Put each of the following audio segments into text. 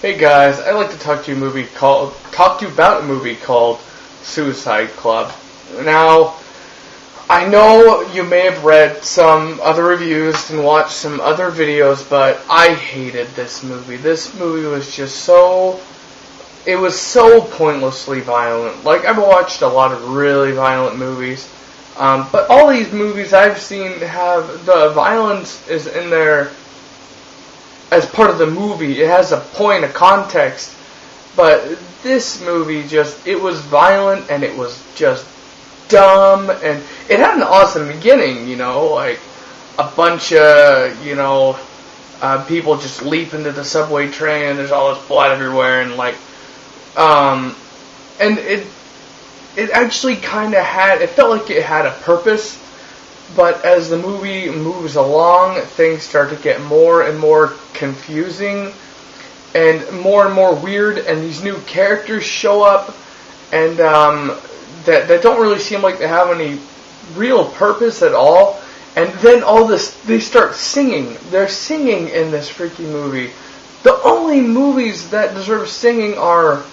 Hey guys, I'd like to talk to you about a movie called Suicide Club. Now, I know you may have read some other reviews and watched some other videos, but I hated this movie. This movie was just it was so pointlessly violent. Like, I've watched a lot of really violent movies, but all these movies I've seen have the violence is in there as part of the movie. It has a point, a context. But this movie it was violent and it was just dumb. And it had an awesome beginning, like a bunch of, people just leap into the subway train and there's all this blood everywhere. And and it actually kind of it felt like it had a purpose. But as the movie moves along, things start to get more and more confusing and more weird, and these new characters show up, and that don't really seem like they have any real purpose at all. And then they start singing. They're singing in this freaky movie. The only movies that deserve singing are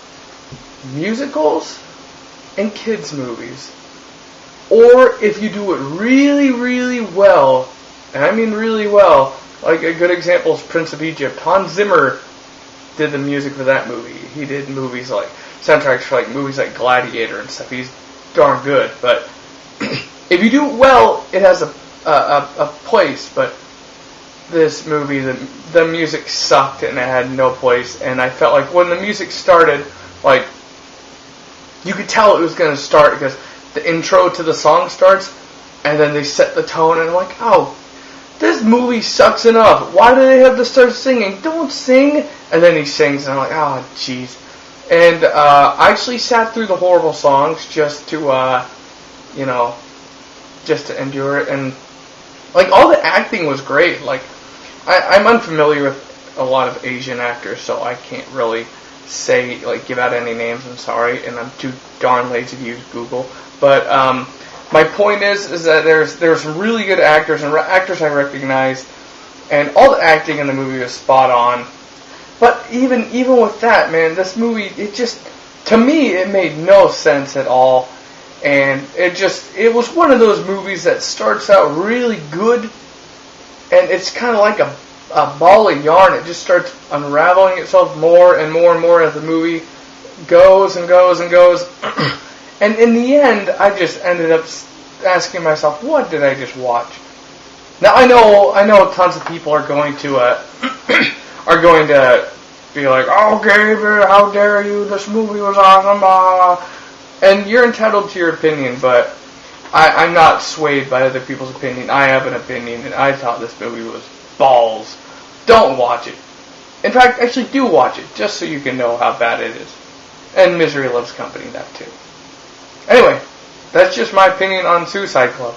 musicals and kids' movies. Or if you do it really, really well, and I mean really well, like a good example is Prince of Egypt. Hans Zimmer did the music for that movie. He did soundtracks for movies like Gladiator and stuff. He's darn good. But if you do it well, it has a place. But this movie, the music sucked and it had no place. And I felt like when the music started, you could tell it was going to start because the intro to the song starts, and then they set the tone, and I'm like, oh, this movie sucks enough. Why do they have to start singing? Don't sing. And then he sings, and I'm like, oh, jeez. And I actually sat through the horrible songs just to endure it. And all the acting was great. I'm unfamiliar with a lot of Asian actors, so I can't really say give out any names. I'm sorry, and I'm too darn lazy to use Google. But my point is that there's some really good actors and actors I recognize, and all the acting in the movie was spot on. But even with that, man, this movie, to me, it made no sense at all. And it was one of those movies that starts out really good, and it's kind of like a ball of yarn. It just starts unraveling itself more and more and more as the movie goes and goes and goes. And in the end, I just ended up asking myself, what did I just watch? Now I know tons of people are going to be like, oh, Gabriel, how dare you? This movie was awesome, blah, blah. And you're entitled to your opinion, but I'm not swayed by other people's opinion. I have an opinion, and I thought this movie was balls. Don't watch it. In fact, actually do watch it, just so you can know how bad it is. And Misery Loves Company, that too. Anyway, that's just my opinion on Suicide Club.